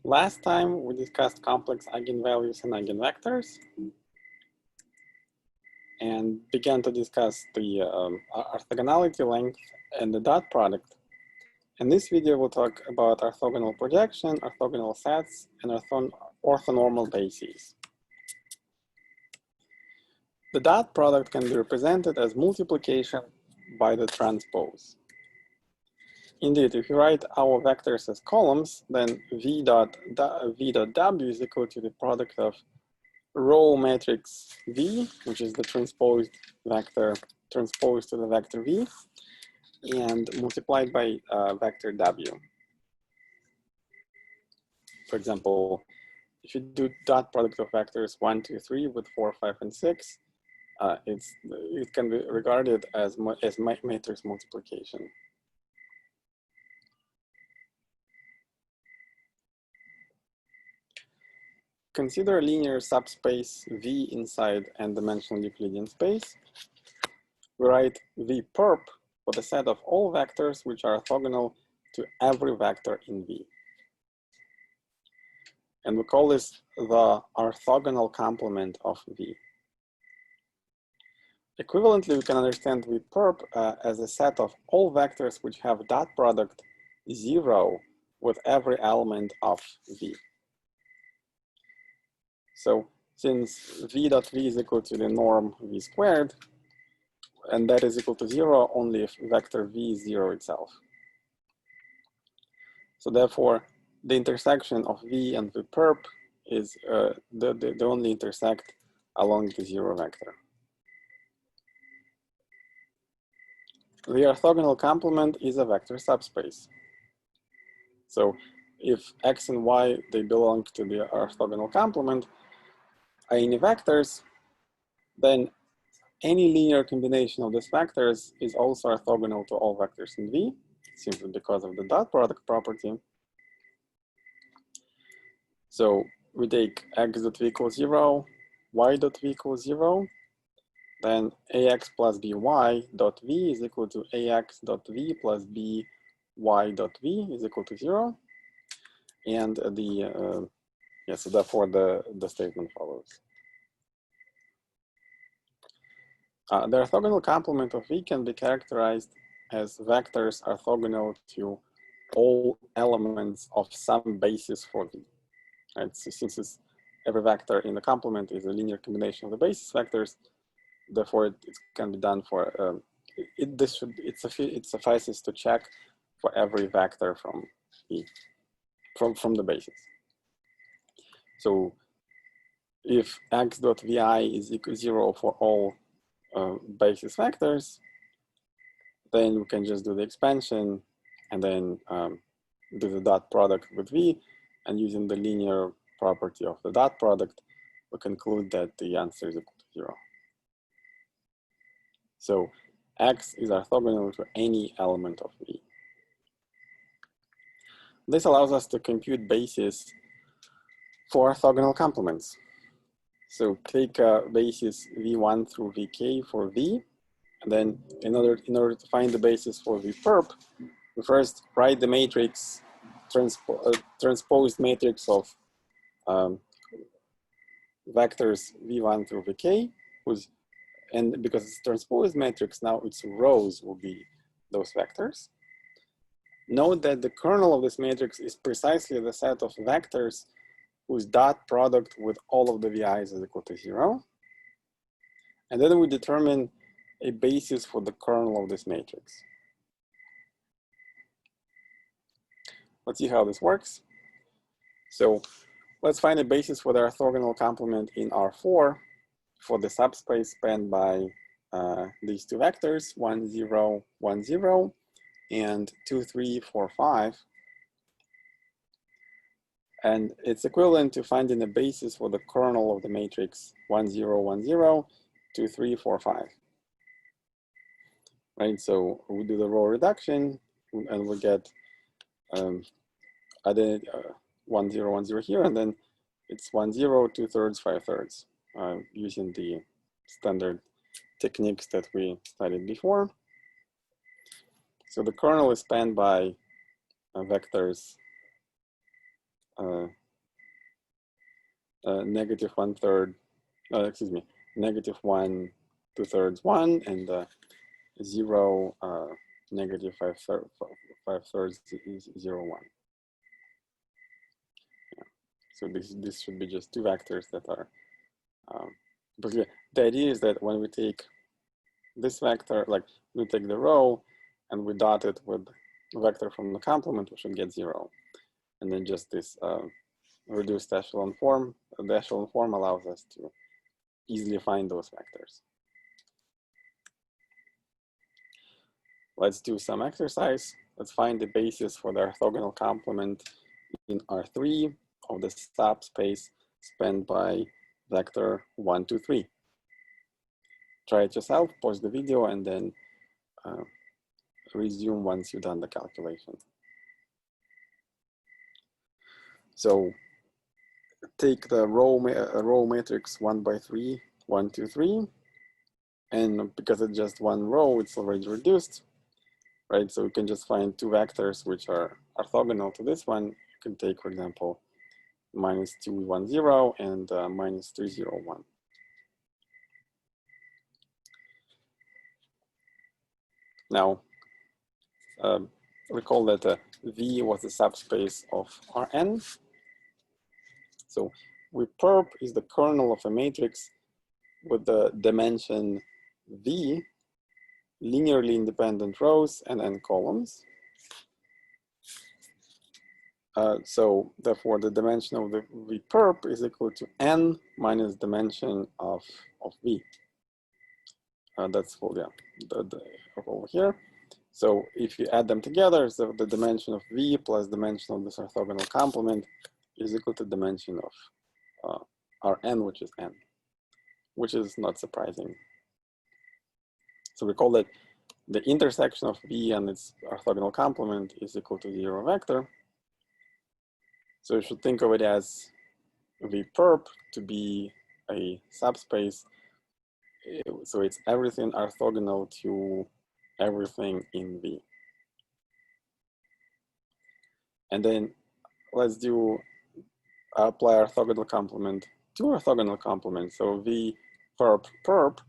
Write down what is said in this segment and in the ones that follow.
Last time we discussed complex eigenvalues and eigenvectors and began to discuss the orthogonality length and the dot product. In this video, we'll talk about orthogonal projection, orthogonal sets, and orthonormal bases. The dot product can be represented as multiplication by the transpose. Indeed, if you write our vectors as columns, then v dot w is equal to the product of row matrix V, which is the transposed vector transposed to the vector V, and multiplied by vector W. For example, if you do dot product of vectors 1, 2, 3 with 4, 5, and 6, it can be regarded as matrix multiplication. Consider a linear subspace V inside n-dimensional Euclidean space. We write V perp for the set of all vectors which are orthogonal to every vector in V. And we call this the orthogonal complement of V. Equivalently, we can understand V perp as a set of all vectors which have dot product 0 with every element of V. So since v dot v is equal to the norm v squared, and that is equal to 0 only if vector v is 0 itself. So therefore, the intersection of v and v perp is they only intersect along the 0 vector. The orthogonal complement is a vector subspace. So if x and y, they belong to the orthogonal complement, any vectors, then any linear combination of these vectors is also orthogonal to all vectors in V, simply because of the dot product property. So we take x dot v equals 0, y dot v equals 0, then ax plus by dot v is equal to ax dot v plus by dot v is equal to 0. And so therefore the statement follows. The orthogonal complement of V can be characterized as vectors orthogonal to all elements of some basis for V. Right? So since every vector in the complement is a linear combination of the basis vectors, therefore it can be done for it suffices to check for every vector from V from the basis. So if x dot vi is equal to 0 for all basis vectors, then we can just do the expansion and then do the dot product with V, and using the linear property of the dot product, we conclude that the answer is equal to 0. So x is orthogonal to any element of V. This allows us to compute basis for orthogonal complements. So take a basis V1 through Vk for V, and then in order to find the basis for V perp, we first write the matrix, transposed matrix of vectors V1 through Vk, and because it's transposed matrix, now its rows will be those vectors. Note that the kernel of this matrix is precisely the set of vectors whose dot product with all of the VI's is equal to 0. And then we determine a basis for the kernel of this matrix. Let's see how this works. So let's find a basis for the orthogonal complement in R4 for the subspace spanned by these two vectors, 1, 0, 1, 0, and 2, 3, 4, 5. And it's equivalent to finding a basis for the kernel of the matrix 1, 0, 1, 0, 2, 3, 4, 5. Right, so we do the row reduction and we get 1, 0, 1, 0 here, and then it's 1, 0, 2/3, 5/3, using the standard techniques that we studied before. So the kernel is spanned by vectors negative 1/3, excuse me, negative 1 2/3 1, and 0 negative 5/3 is 0 1. Yeah. So this should be just two vectors that are. But the idea is that when we take this vector, like we take the row and we dot it with a vector from the complement, we should get 0. And then just this reduced echelon form. The echelon form allows us to easily find those vectors. Let's do some exercise. Let's find the basis for the orthogonal complement in R3 of the subspace spanned by vector 1, 2, 3. Try it yourself, pause the video, and then resume once you've done the calculation. So take the row matrix 1 by 3, 1, 2, 3, and because it's just one row, it's already reduced, right? So we can just find two vectors which are orthogonal to this one. You can take, for example, -2, 1, 0 and -3, 0, 1. Now, recall that V was the subspace of Rn. So we perp is the kernel of a matrix with the dimension V, linearly independent rows and n columns. So therefore the dimension of the V perp is equal to n minus dimension of V. That's for over here. So if you add them together, so the dimension of V plus dimension of this orthogonal complement is equal to dimension of Rn, which is n, which is not surprising. So recall that the intersection of V and its orthogonal complement is equal to 0 vector. So you should think of it as V perp to be a subspace. So it's everything orthogonal to everything in V. And then let's apply orthogonal complement to orthogonal complement. So V perp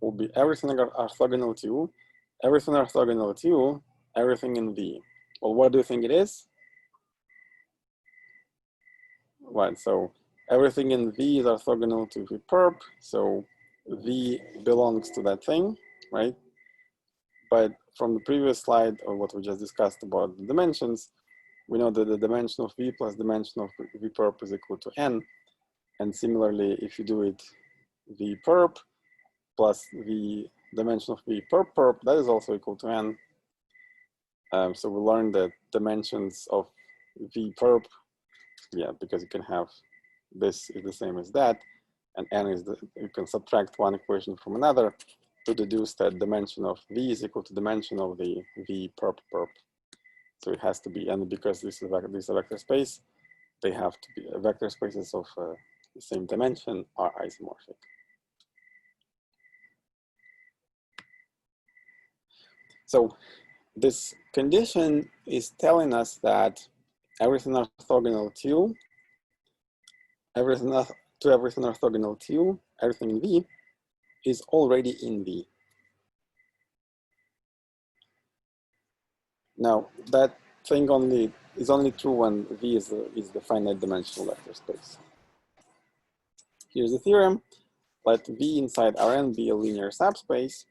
will be everything orthogonal to everything in V. Well, what do you think it is? Right, so everything in V is orthogonal to V perp. So V belongs to that thing, right? But from the previous slide, or what we just discussed about the dimensions, we know that the dimension of V plus dimension of V perp is equal to n. And similarly, if you do it V perp plus the dimension of V perp, that is also equal to n. So we learned that dimensions of V perp, yeah, because you can have this is the same as that, and n is you can subtract one equation from another to deduce that dimension of V is equal to dimension of the V perp. So it has to be, and because this is a vector space, they have to be vector spaces of the same dimension are isomorphic. So this condition is telling us that everything orthogonal to everything orthogonal to everything in V is already in V. Now that thing is only true when V is the finite dimensional vector space. Here's the theorem. Let V inside Rn be a linear subspace.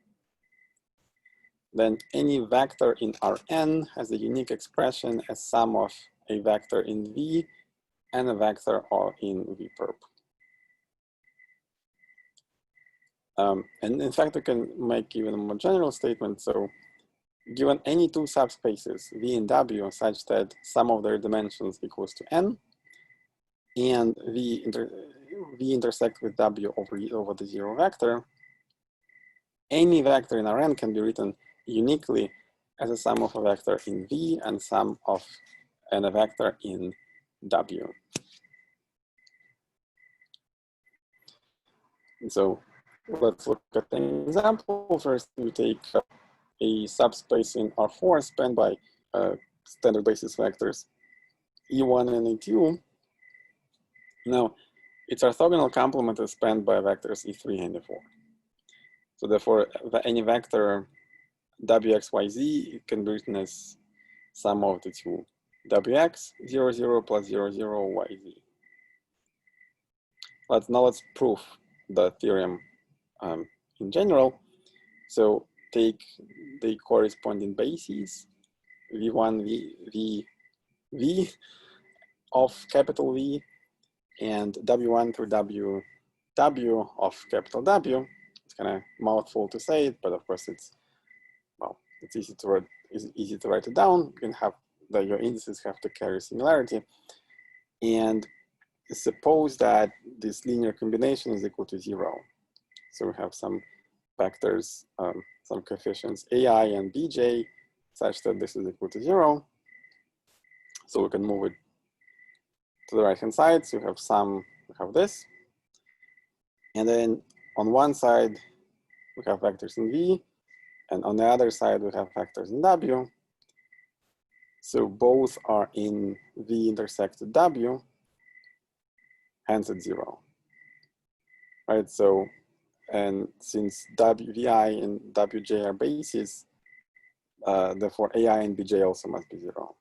Then any vector in Rn has a unique expression as sum of a vector in V and a vector in V perp. And in fact, we can make even a more general statement. So given any two subspaces, V and W, such that sum of their dimensions equals to n, and V intersect with W over the 0 vector, any vector in Rn can be written uniquely as a sum of a vector in V and a vector in W. And so let's look at an example. First, we take a subspace in R4 spanned by standard basis vectors E1 and E2. Now, its orthogonal complement is spanned by vectors E3 and E4. So therefore, any vector wxyz can be written as sum of the two wx 0, 0 plus 0, 0 yz. Now let's prove the theorem in general. So take the corresponding bases, v1, v of capital V, and w1 through w of capital W. It's kind of mouthful to say it, but of course it's easy to write it down. You can have your indices have to carry similarity, and suppose that this linear combination is equal to 0. So we have some vectors, some coefficients ai and bj, such that this is equal to 0. So we can move it to the right hand side. So we have this, and then on one side we have vectors in v, and on the other side we have vectors in w. So both are in v intersected w, hence it's 0. Right, so, and since vi and wj are bases, therefore ai and bj also must be 0.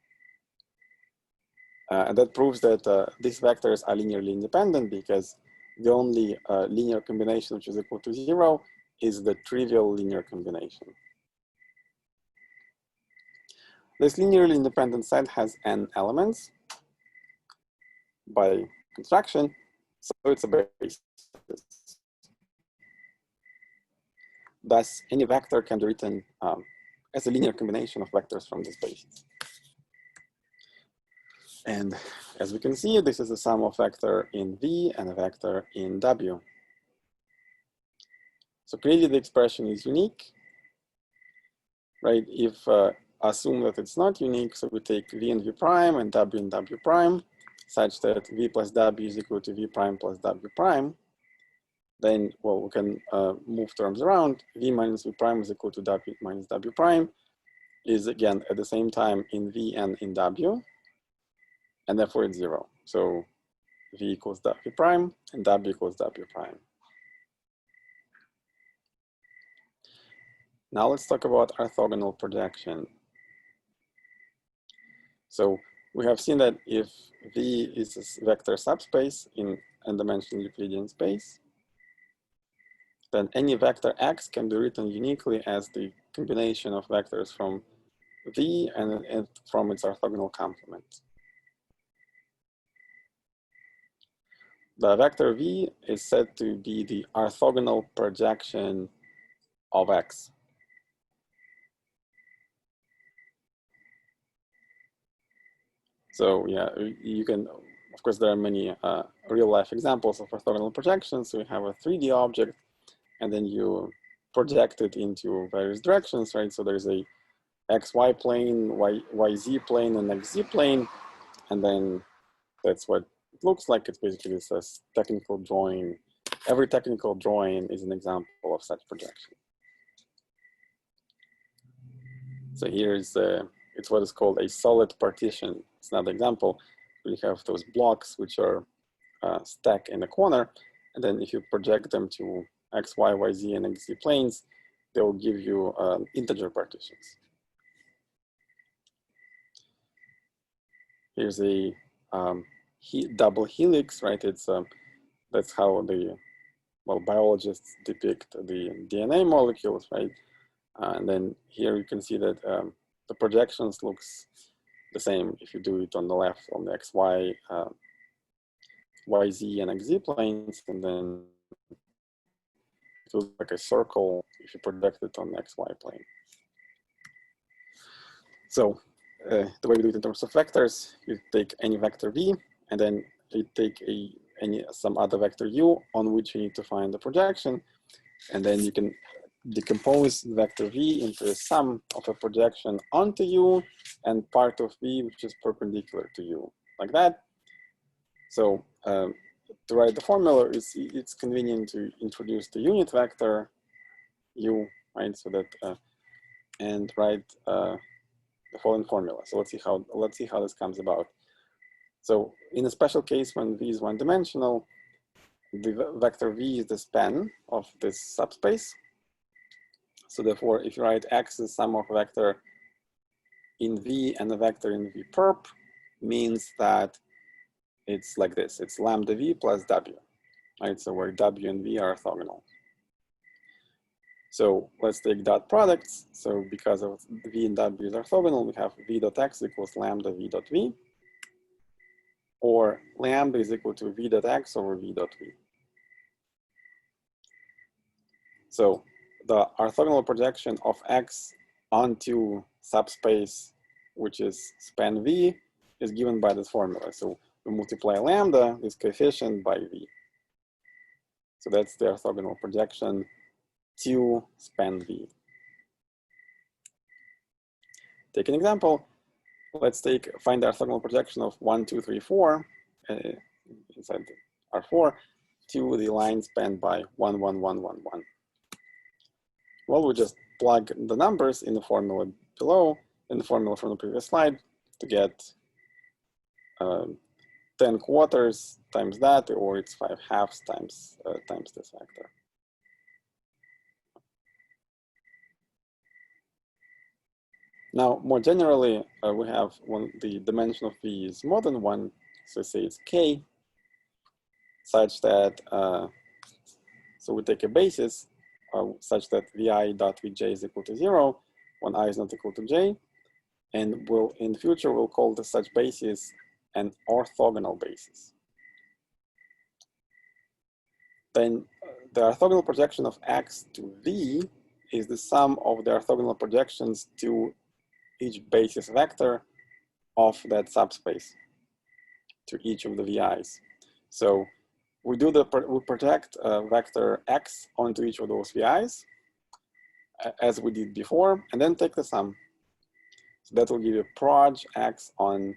And that proves that these vectors are linearly independent, because the only linear combination which is equal to 0 is the trivial linear combination. This linearly independent set has n elements by construction, so it's a basis. Thus, any vector can be written as a linear combination of vectors from this basis. And as we can see, this is a sum of vector in V and a vector in W. So clearly the expression is unique, right? If assume that it's not unique, so we take V and V prime and W and W prime, such that V plus W is equal to V prime plus W prime, then, well, we can move terms around. V minus V prime is equal to W minus W prime, is again at the same time in V and in W, and therefore it's 0. So V equals W prime and W equals W prime. Now let's talk about orthogonal projection. So we have seen that if V is a vector subspace in n-dimensional Euclidean space, then any vector x can be written uniquely as the combination of vectors from V and from its orthogonal complement. The vector V is said to be the orthogonal projection of x. So yeah, you can, of course, there are many real life examples of orthogonal projections. So you have a 3D object, and then you project it into various directions, right? So there's a XY plane, YZ plane, and XZ plane, and then that's what it looks like. It's basically this technical drawing. Every technical drawing is an example of such projection. So here's it's what is called a solid partition. It's not an example. We have those blocks which are stacked in a corner, and then if you project them to X, Y, YZ, and XZ planes, they will give you integer partitions. Here's a double helix, right? It's that's how the biologists depict the DNA molecules, right? And then here you can see that the projections looks the same if you do it on the left on the XY, YZ, and XZ planes, and then it looks like a circle if you project it on the XY plane. So the way we do it in terms of vectors, you take any vector V, and then you take some other vector U on which you need to find the projection, and then you can decompose vector V into a sum of a projection onto U and part of V which is perpendicular to U, like that. So to write the formula, it's convenient to introduce the unit vector U, right? So that and write the following formula. So let's see how this comes about. So in a special case when V is one-dimensional, the vector v is the span of this subspace. So therefore, if you write x is sum of a vector in v and a vector in v perp, means that it's like this. It's lambda v plus w, right? So where w and v are orthogonal. So let's take dot products. So because of v and w is orthogonal, we have v dot x equals lambda v dot v, or lambda is equal to v dot x over v dot v. So the orthogonal projection of x onto subspace, which is span v, is given by this formula. So we multiply lambda, this coefficient, by v. So that's the orthogonal projection to span v. Take an example. Let's find the orthogonal projection of 1, 2, 3, 4 inside R4 to the line spanned by 1, 1, 1, 1, 1. Well, we just plug the numbers in the formula below, in the formula from the previous slide, to get 10 quarters times that, or it's 5 halves times this vector. Now, more generally, we have when the dimension of v is more than 1, so say it's k, such that, so we take a basis such that vi dot vj is equal to 0 when I is not equal to j, and in the future we'll call such basis an orthogonal basis. Then the orthogonal projection of x to v is the sum of the orthogonal projections to each basis vector of that subspace, to each of the vi's. So we project vector x onto each of those vi's as we did before, and then take the sum. So that will give you proj x on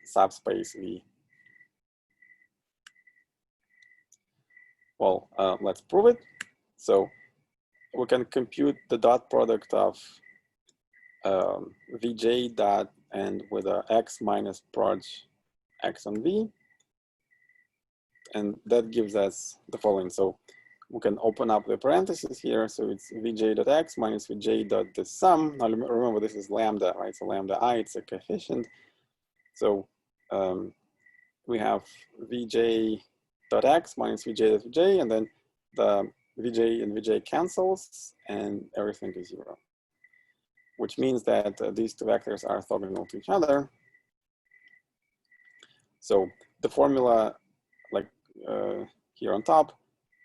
subspace v. Well, let's prove it. So we can compute the dot product of vj dot and with a x minus proj x on v, and that gives us the following. So we can open up the parentheses here. So it's vj dot x minus vj dot the sum. Now remember, this is lambda, right? So lambda I, it's a coefficient. So we have vj dot x minus vj dot vj, and then the vj and vj cancels, and everything is 0, which means that these two vectors are orthogonal to each other. So the formula, like here on top,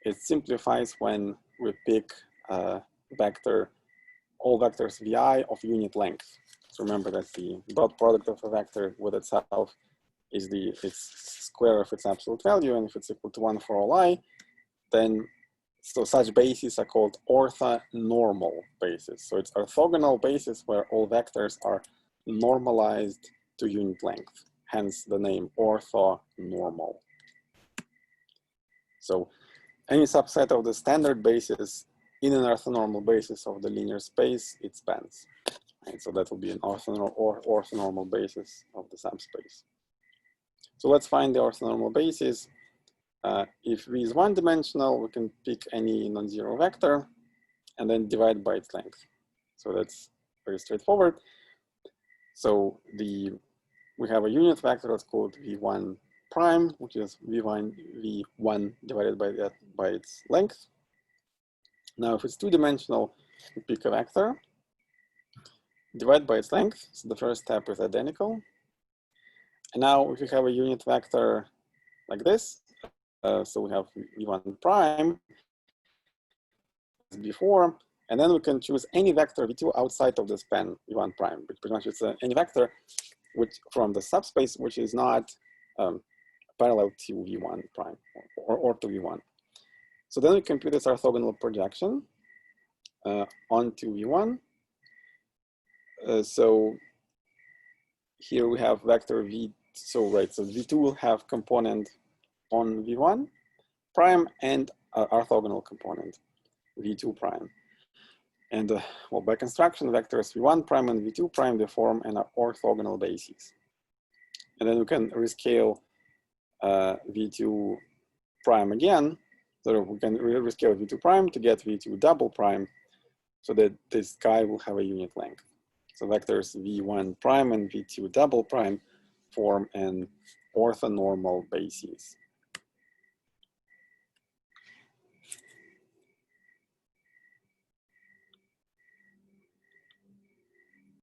it simplifies when we pick vector, all vectors vi of unit length. So remember that the dot product of a vector with itself is its square of its absolute value, and if it's equal to 1 for all I, then so such bases are called orthonormal bases. So it's orthogonal basis where all vectors are normalized to unit length, hence the name orthonormal. So any subset of the standard basis in an orthonormal basis of the linear space, it spans. Right? So that will be an orthonormal basis of the subspace. So let's find the orthonormal basis. If v is one-dimensional, we can pick any non-zero vector and then divide by its length. So that's very straightforward. So we have a unit vector that's called v1 prime, which is v1 divided by its length. Now, if it's two-dimensional, we pick a vector, divide by its length. So the first step is identical. And now, if we have a unit vector like this, so we have v1 prime as before, and then we can choose any vector v2 outside of the span v1 prime, which pretty much it's any vector which from the subspace which is not parallel to v1 prime or to v1. So then we compute this orthogonal projection onto v1. So here we have vector v. So right, so v2 will have component on v1 prime and orthogonal component v2 prime. And well, by construction, vectors v1 prime and v2 prime, they form an orthogonal basis. And then we can rescale v2 prime again. So we can rescale v2 prime to get v2 double prime, so that this guy will have a unit length. So vectors v1 prime and v2 double prime form an orthonormal basis.